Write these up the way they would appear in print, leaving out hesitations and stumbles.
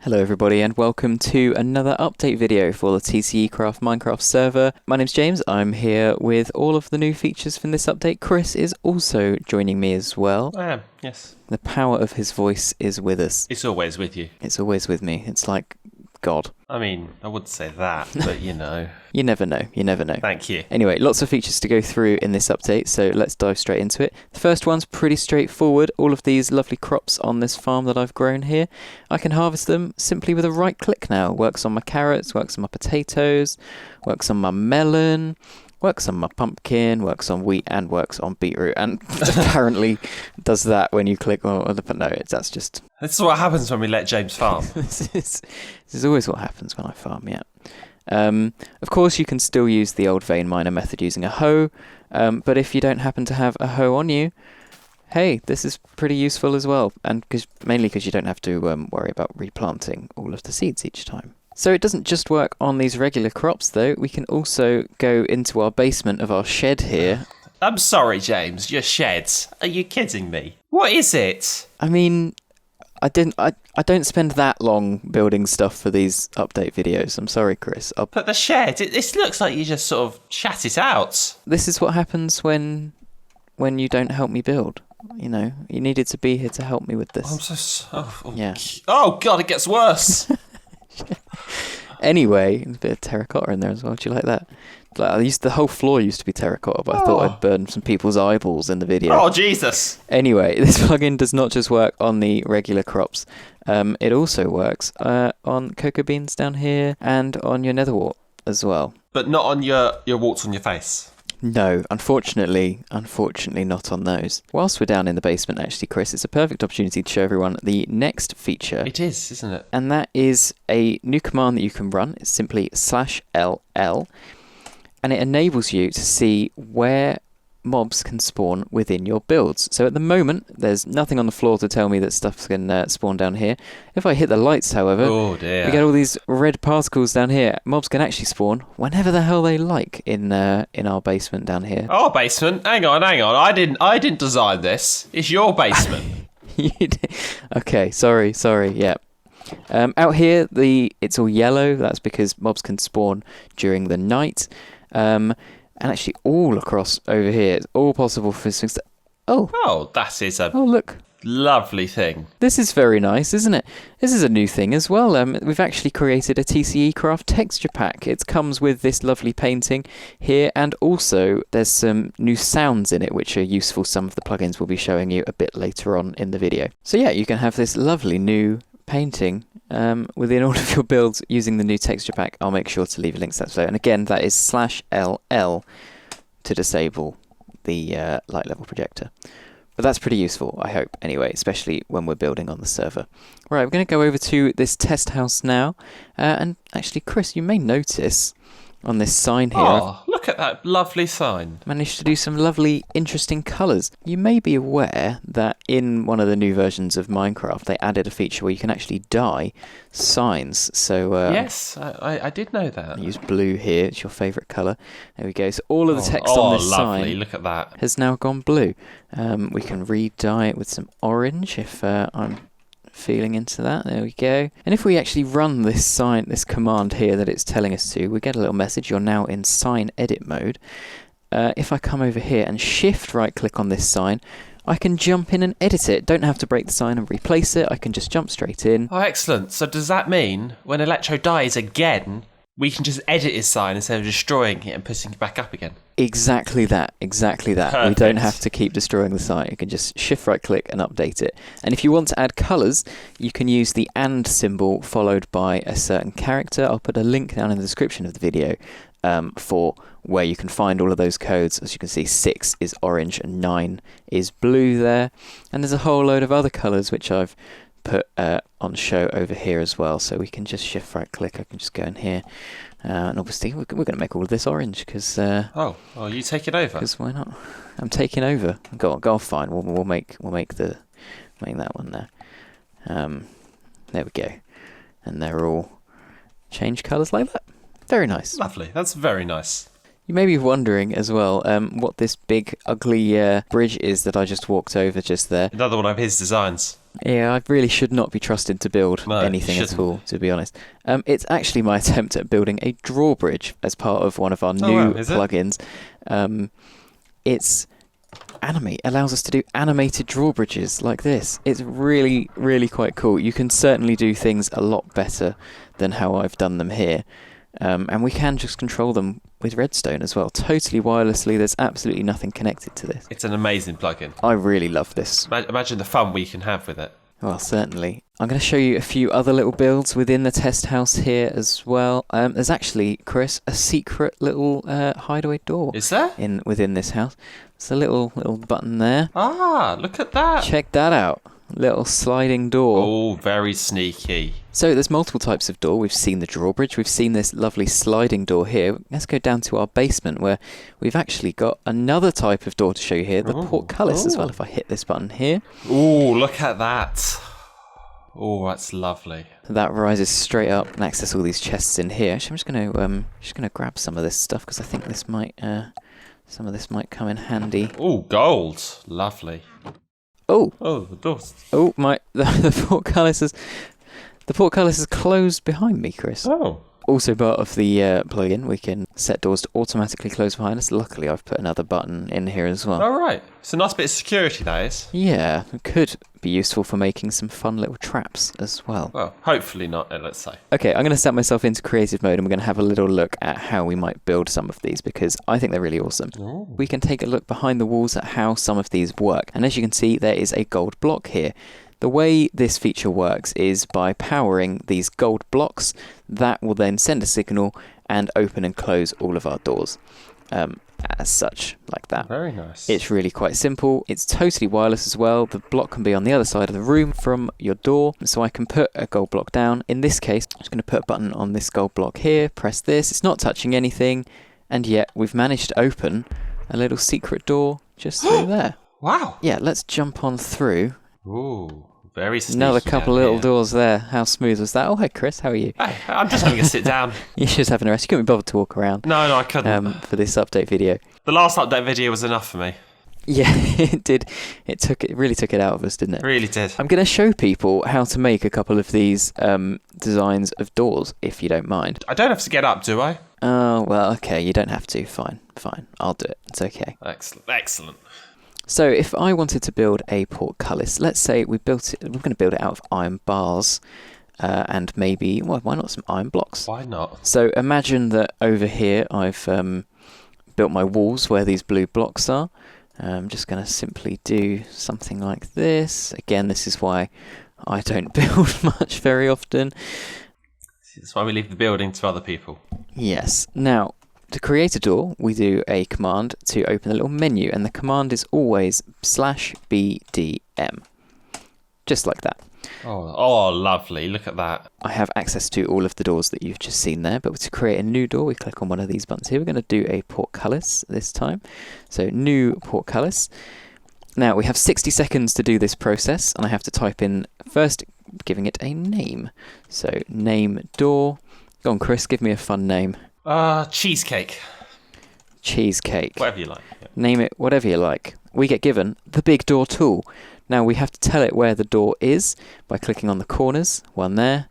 Hello everybody and welcome to another update video for the TCECraft MineCraft server. My name's James, I'm here with all of the new features from this update. Chris is also joining me as well. I am, yes. The power of his voice is with us. It's always with you. It's always with me. It's like God. I mean, I would say that, but you know. You never know, you never know. Thank you. Anyway, lots of features to go through in this update, so let's dive straight into it. The first one's pretty straightforward. All of these lovely crops on this farm that I've grown here, I can harvest them simply with a right click now. Works on my carrots, works on my potatoes, works on my melon, works on my pumpkin, works on wheat, and works on beetroot. And apparently does that when you click on the... No, that's just... This is what happens when we let James farm. This is always what happens when I farm, yeah. Of course, you can still use the old vein miner method using a hoe, but if you don't happen to have a hoe on you, hey, this is pretty useful as well, and mainly because you don't have to worry about replanting all of the seeds each time. So it doesn't just work on these regular crops, though. We can also go into our basement of our shed here. I'm sorry, James, your sheds. Are you kidding me? What is it? I mean... I don't spend that long building stuff for these update videos. I'm sorry, Chris. But the shed, this looks like you just sort of chat it out. This is what happens when you don't help me build. You know, you needed to be here to help me with this. I'm so... Yeah. Oh, God, it gets worse. Anyway, there's a bit of terracotta in there as well. Do you like that? The whole floor used to be terracotta, but I thought I'd burn some people's eyeballs in the video. Oh, Jesus. Anyway, this plugin does not just work on the regular crops. It also works on cocoa beans down here and on your nether wart as well. But not on your warts on your face. No, unfortunately not on those. Whilst we're down in the basement, actually, Chris, it's a perfect opportunity to show everyone the next feature. It is, isn't it? And that is a new command that you can run. It's simply /ll. And it enables you to see where mobs can spawn within your builds. So at the moment, there's nothing on the floor to tell me that stuff can spawn down here. If I hit the lights, however, oh dear, we get all these red particles down here. Mobs can actually spawn whenever the hell they like in our basement down here. Our basement? Hang on. I didn't design this. It's your basement. You did. Okay, sorry, yeah. Out here, it's all yellow. That's because mobs can spawn during the night. And actually all across over here, it's all possible for things to... Oh, that is a look. Lovely thing. This is very nice, isn't it? This is a new thing as well. We've actually created a TCECraft texture pack. It comes with this lovely painting here, and also there's some new sounds in it which are useful. Some of the plugins will be showing you a bit later on in the video. So yeah, you can have this lovely new painting within all of your builds using the new texture pack. I'll make sure to leave links to that below. And again, that is /ll to disable the light level projector. But that's pretty useful, I hope, anyway, especially when we're building on the server. Right, we're going to go over to this test house now. And actually, Chris, you may notice on this sign here... Oh, look at that lovely sign. Managed to do some lovely, interesting colours. You may be aware that in one of the new versions of Minecraft, they added a feature where you can actually dye signs. So yes, I did know that. I use blue here. It's your favourite colour. There we go. So all of the text on this lovely. sign Look at that. has now gone blue. We can re-dye it with some orange if I'm feeling into that. There we go. And if we actually run this command here that it's telling us to, we get a little message. You're now in sign edit mode. If I come over here and shift right click on this sign, I can jump in and edit it. Don't have to break the sign and replace it. I can just jump straight in. Oh, excellent. So does that mean when Electro dies again, we can just edit his sign instead of destroying it and putting it back up again? Exactly that. Perfect. We don't have to keep destroying the sign. You can just shift right click and update it. And if you want to add colours, you can use the and symbol followed by a certain character. I'll put a link down in the description of the video for where you can find all of those codes. As you can see, 6 is orange and 9 is blue there. And there's a whole load of other colours which I've put on show over here as well. So we can just shift right click. I can just go in here. And obviously we're going to make all of this orange because... you take it over? Because why not? I'm taking over. Go on, fine. We'll make that one there. There we go. And they're all change colours like that. Very nice. Lovely. That's very nice. You may be wondering as well what this big ugly bridge is that I just walked over just there. Another one of his designs. Yeah, I really should not be trusted to build No, anything you at shouldn't. all, to be honest. It's actually my attempt at building a drawbridge as part of one of our new wow, is it? plugins. It's animate, allows us to do animated drawbridges like this. It's really, really quite cool. You can certainly do things a lot better than how I've done them here. And we can just control them with redstone as well, totally wirelessly. There's absolutely nothing connected to this. It's an amazing plugin. I really love this. Imagine the fun we can have with it. Well, certainly. I'm going to show you a few other little builds within the test house here as well. There's actually, Chris, a secret little hideaway door Is there? within this house. There's a little button there. Ah, look at that. Check that out. Little sliding door. Oh, very sneaky. So there's multiple types of door. We've seen the drawbridge. We've seen this lovely sliding door here. Let's go down to our basement where we've actually got another type of door to show you here, the portcullis as well. If I hit this button here. Oh, look at that. Oh, that's lovely. That rises straight up and access all these chests in here. Actually, I'm just gonna grab some of this stuff because I think this might some of this might come in handy. Oh, gold. Lovely. Oh, Oh, the doors. oh my! The portcullis is closed behind me, Chris. Oh. Also part of the plugin, we can set doors to automatically close behind us. Luckily, I've put another button in here as well. All right. It's a nice bit of security, that is. Yeah, it could be useful for making some fun little traps as well. Well, hopefully not, let's say. Okay, I'm going to set myself into creative mode and we're going to have a little look at how we might build some of these because I think they're really awesome. Ooh. We can take a look behind the walls at how some of these work. And as you can see, there is a gold block here. The way this feature works is by powering these gold blocks. That will then send a signal and open and close all of our doors. As such, like that. Very nice. It's really quite simple. It's totally wireless as well. The block can be on the other side of the room from your door. So I can put a gold block down. In this case, I'm just going to put a button on this gold block here. Press this. It's not touching anything. And yet we've managed to open a little secret door just through there. Wow. Yeah, let's jump on through. Ooh, very sneaky. Another couple down little here. doors there. How smooth was that? Oh, hey, Chris. How are you? Hey, I'm just having a sit down. You're just having a rest. You couldn't be bothered to walk around No, I couldn't. for this update video. The last update video was enough for me. Yeah, it did. It really took it out of us, didn't it? Really did. I'm going to show people how to make a couple of these designs of doors, if you don't mind. I don't have to get up, do I? Oh, well, okay, you don't have to. Fine. I'll do it. It's okay. Excellent. So if I wanted to build a portcullis, let's say we're going to build it out of iron bars and maybe, well, why not some iron blocks? Why not? So imagine that over here I've built my walls where these blue blocks are. I'm just going to simply do something like this. Again, this is why I don't build much very often. That's why we leave the building to other people. Yes. Now, to create a door, we do a command to open a little menu, and the command is always /bdm. Just like that. Oh, lovely. Look at that. I have access to all of the doors that you've just seen there, but to create a new door, we click on one of these buttons here. We're going to do a portcullis this time. So, new portcullis. Now, we have 60 seconds to do this process, and I have to type in, first, giving it a name. So, name door. Go on, Chris, give me a fun name. Cheesecake. Cheesecake. Whatever you like. Yeah. Name it whatever you like. We get given the big door tool. Now we have to tell it where the door is by clicking on the corners. One there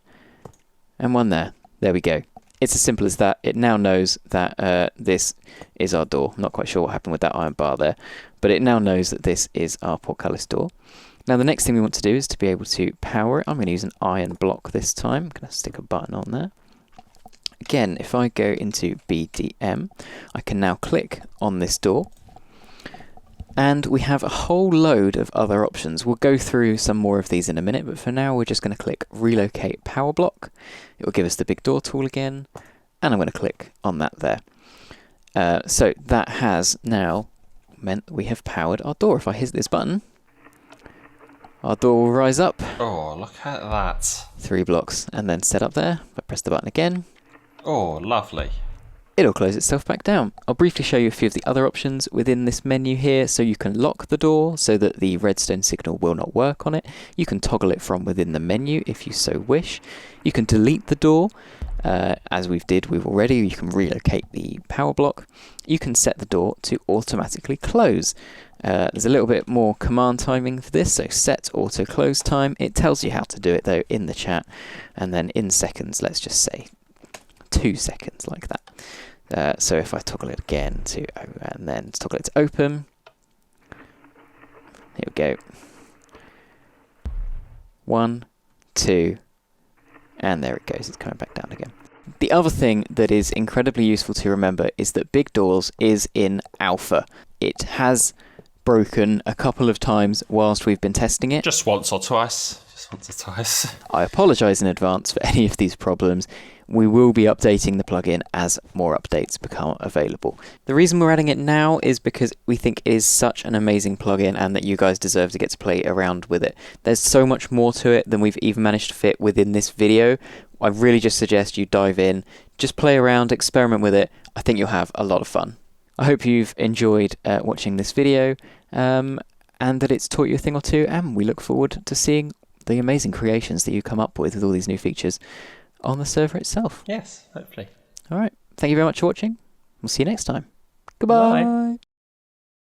and one there. There we go. It's as simple as that. It now knows that this is our door. I'm not quite sure what happened with that iron bar there, but it now knows that this is our portcullis door. Now the next thing we want to do is to be able to power it. I'm going to use an iron block this time. I'm going to stick a button on there. Again, if I go into BDM, I can now click on this door. And we have a whole load of other options. We'll go through some more of these in a minute, but for now we're just going to click Relocate Power Block. It will give us the big door tool again, and I'm going to click on that there. So that has now meant that we have powered our door. If I hit this button, our door will rise up. Oh, look at that. 3 blocks, and then set up there. If I press the button again, Oh, lovely. it'll close itself back down. I'll briefly show you a few of the other options within this menu here. So you can lock the door so that the redstone signal will not work on it. You can toggle it from within the menu if you so wish. You can delete the door, as we've already. You can relocate the power block. You can set the door to automatically close. There's a little bit more command timing for this, so set auto close time. It tells you how to do it though in the chat, and then in seconds, let's just say 2 seconds like that. So if I toggle it again and then toggle it to open, here we go. 1, 2, and there it goes. It's coming back down again. The other thing that is incredibly useful to remember is that Big Doors is in alpha. It has broken a couple of times whilst we've been testing it. Just once or twice. I apologise in advance for any of these problems. We will be updating the plugin as more updates become available. The reason we're adding it now is because we think it is such an amazing plugin and that you guys deserve to get to play around with it. There's so much more to it than we've even managed to fit within this video. I really just suggest you dive in, just play around, experiment with it. I think you'll have a lot of fun. I hope you've enjoyed watching this video and that it's taught you a thing or two, and we look forward to seeing the amazing creations that you come up with all these new features on the server itself. Yes, hopefully. All right. Thank you very much for watching. We'll see you next time. Goodbye. Bye.